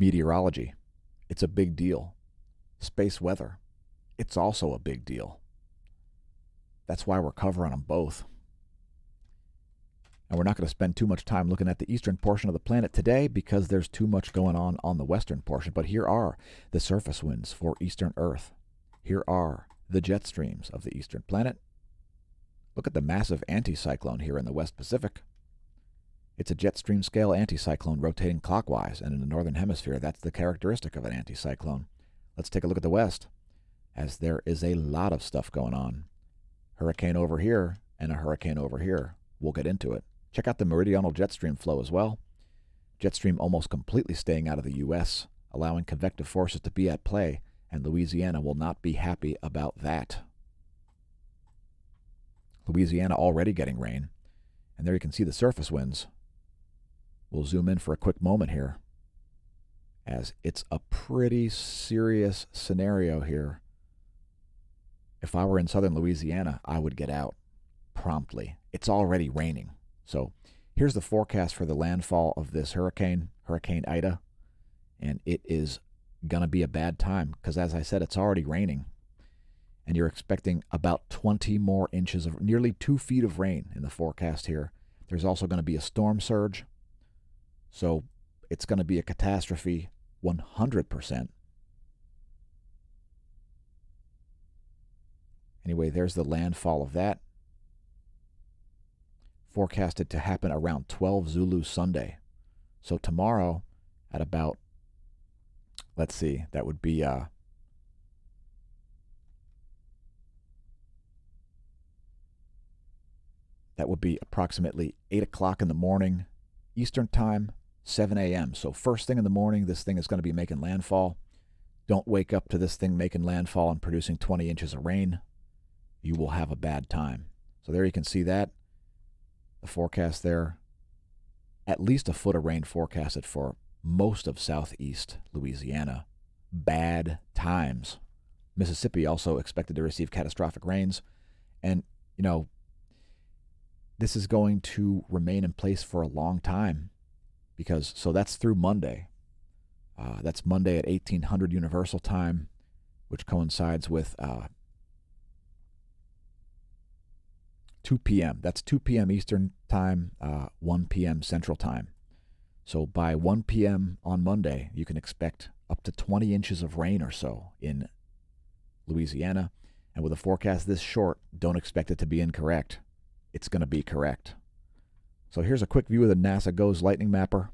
Meteorology, it's a big deal. Space weather, it's also a big deal. That's why we're covering them both. And we're not going to spend too much time looking at the eastern portion of the planet today because there's too much going on the western portion. But here are the surface winds for eastern Earth. Here are the jet streams of the eastern planet. Look at the massive anticyclone here in the West Pacific. It's a jet stream scale anticyclone rotating clockwise, and in the northern hemisphere, that's the characteristic of an anticyclone. Let's take a look at the west, as there is a lot of stuff going on. Hurricane over here and a hurricane over here. We'll get into it. Check out the meridional jet stream flow as well. Jet stream almost completely staying out of the U.S., allowing convective forces to be at play, and Louisiana will not be happy about that. Louisiana already getting rain, and there you can see the surface winds. We'll zoom in for a quick moment here, as it's a pretty serious scenario here. If I were in southern Louisiana, I would get out promptly. It's already raining. So here's the forecast for the landfall of this hurricane, Hurricane Ida, and it is going to be a bad time because, as I said, it's already raining, and you're expecting about 20 more inches of, nearly 2 feet of rain in the forecast here. There's also going to be a storm surge, so it's going to be a catastrophe 100%. Anyway, there's the landfall of that. Forecasted to happen around 12 Zulu Sunday. So tomorrow at about, let's see, that would be approximately 8 o'clock in the morning Eastern Time, 7 a.m. So first thing in the morning, this thing is going to be making landfall. Don't wake up to this thing making landfall and producing 20 inches of rain. You will have a bad time. So there you can see that. The forecast there. At least a foot of rain forecasted for most of southeast Louisiana. Bad times. Mississippi also expected to receive catastrophic rains. And, you know, this is going to remain in place for a long time. Because, so that's through Monday. That's Monday at 1800 Universal Time, which coincides with 2 p.m. That's 2 p.m. Eastern Time, 1 p.m. Central Time. So by 1 p.m. on Monday, you can expect up to 20 inches of rain or so in Louisiana. And with a forecast this short, don't expect it to be incorrect. It's going to be correct. So here's a quick view of the NASA GOES lightning mapper.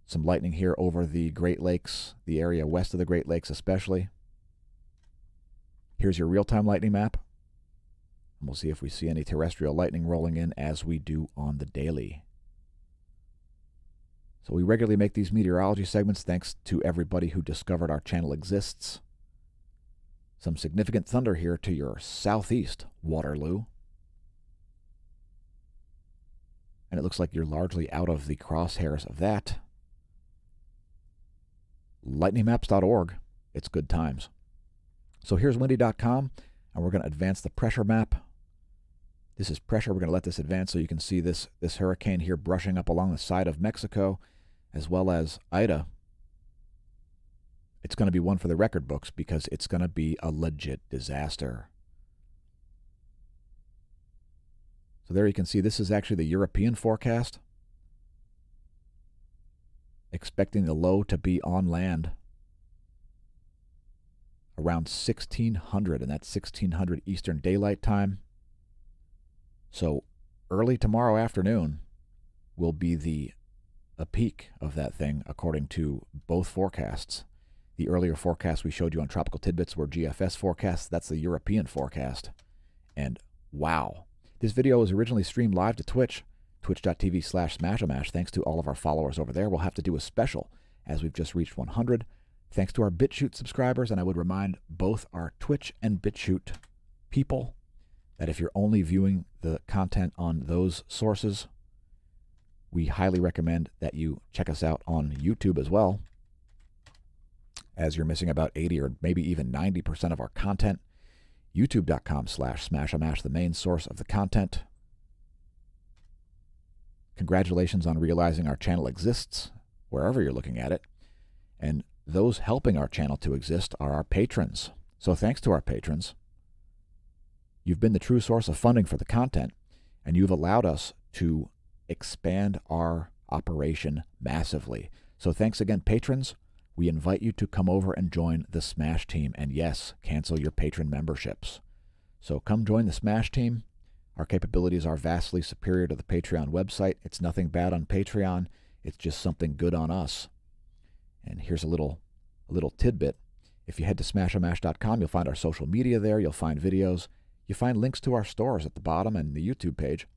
Some lightning here over the Great Lakes, the area west of the Great Lakes especially. Here's your real-time lightning map. And we'll see if we see any terrestrial lightning rolling in as we do on the daily. So we regularly make these meteorology segments thanks to everybody who discovered our channel exists. Some significant thunder here to your southeast, Waterloo. And it looks like you're largely out of the crosshairs of that. Lightningmaps.org. It's good times. So here's windy.com, and we're going to advance the pressure map. This is pressure. We're going to let this advance so you can see this hurricane here brushing up along the side of Mexico, as well as Ida. It's going to be one for the record books because it's going to be a legit disaster. So there you can see this is actually the European forecast. Expecting the low to be on land around 1600, and that's 1600 Eastern Daylight Time. So early tomorrow afternoon will be a peak of that thing according to both forecasts. The earlier forecast we showed you on Tropical Tidbits were GFS forecasts. That's the European forecast. And wow. This video was originally streamed live to Twitch, twitch.tv/smAsho. Thanks to all of our followers over there. We'll have to do a special as we've just reached 100. Thanks to our BitChute subscribers, and I would remind both our Twitch and BitChute people that if you're only viewing the content on those sources, we highly recommend that you check us out on YouTube as well, as you're missing about 80 or maybe even 90% of our content. YouTube.com/smAsho, the main source of the content. Congratulations on realizing our channel exists. wherever you're looking at it. And those helping our channel to exist are our patrons. So thanks to our patrons. You've been the true source of funding for the content, and you've allowed us to expand our operation massively. So thanks again, patrons. We invite you to come over and join the Smash team. And yes, cancel your patron memberships. So come join the Smash team. Our capabilities are vastly superior to the Patreon website. It's nothing bad on Patreon. It's just something good on us. And here's a little tidbit. If you head to smashomash.com, you'll find our social media there. You'll find videos. You find links to our stores at the bottom and the YouTube page.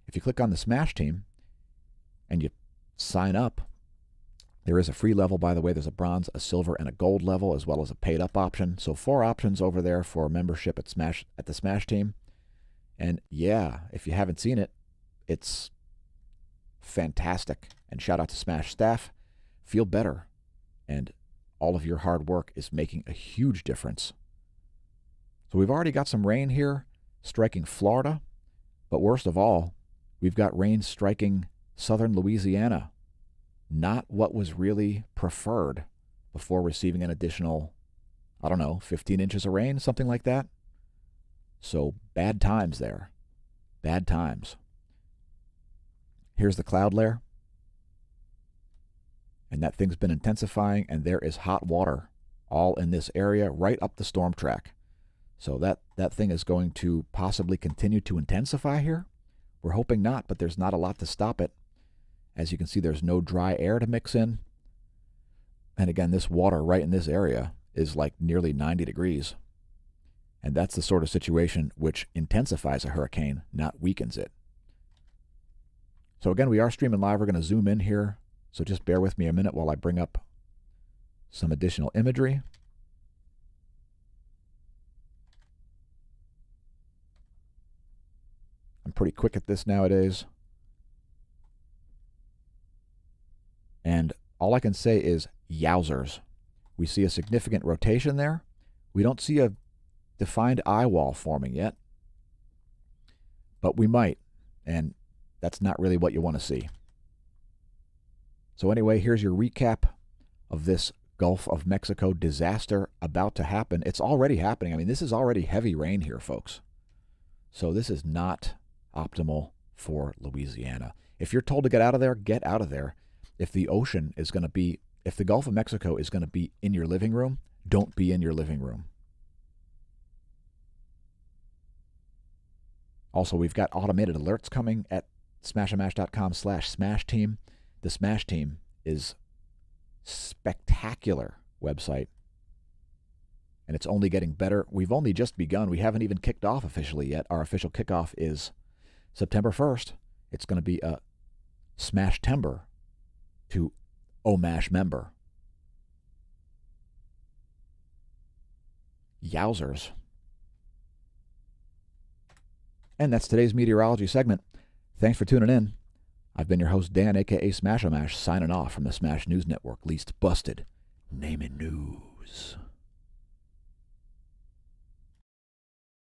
If you click on the Smash team and you sign up, there is a free level, by the way. There's a bronze, a silver, and a gold level, as well as a paid-up option. So 4 options over there for membership at the Smash team. And yeah, if you haven't seen it, it's fantastic. And shout out to Smash staff. Feel better. And all of your hard work is making a huge difference. So we've already got some rain here striking Florida. But worst of all, we've got rain striking southern Louisiana. Not what was really preferred before receiving an additional, 15 inches of rain, something like that. So bad times there. Bad times. Here's the cloud layer. And that thing's been intensifying, and there is hot water all in this area right up the storm track. So that thing is going to possibly continue to intensify here. We're hoping not, but there's not a lot to stop it. As you can see, there's no dry air to mix in. And again, this water right in this area is like nearly 90 degrees. And that's the sort of situation which intensifies a hurricane, not weakens it. So again, we are streaming live. We're going to zoom in here. So just bear with me a minute while I bring up some additional imagery. I'm pretty quick at this nowadays. And all I can say is yowzers. We see a significant rotation there. We don't see a defined eye wall forming yet, but we might, and that's not really what you want to see. So anyway, here's your recap of this Gulf of Mexico disaster about to happen. It's already happening. I mean, this is already heavy rain here, folks. So this is not optimal for Louisiana. If you're told to get out of there, get out of there. If the ocean is going to be, if the Gulf of Mexico is going to be in your living room, don't be in your living room. Also, we've got automated alerts coming at smashomash.com/smash-team. The Smash Team is spectacular website, and it's only getting better. We've only just begun. We haven't even kicked off officially yet. Our official kickoff is September 1st. It's going to be a Smash-tember to OMASH member. Yowzers. And that's today's meteorology segment. Thanks for tuning in. I've been your host, Dan, a.k.a. smAsho, signing off from the Smash News Network. Least busted. Name it news.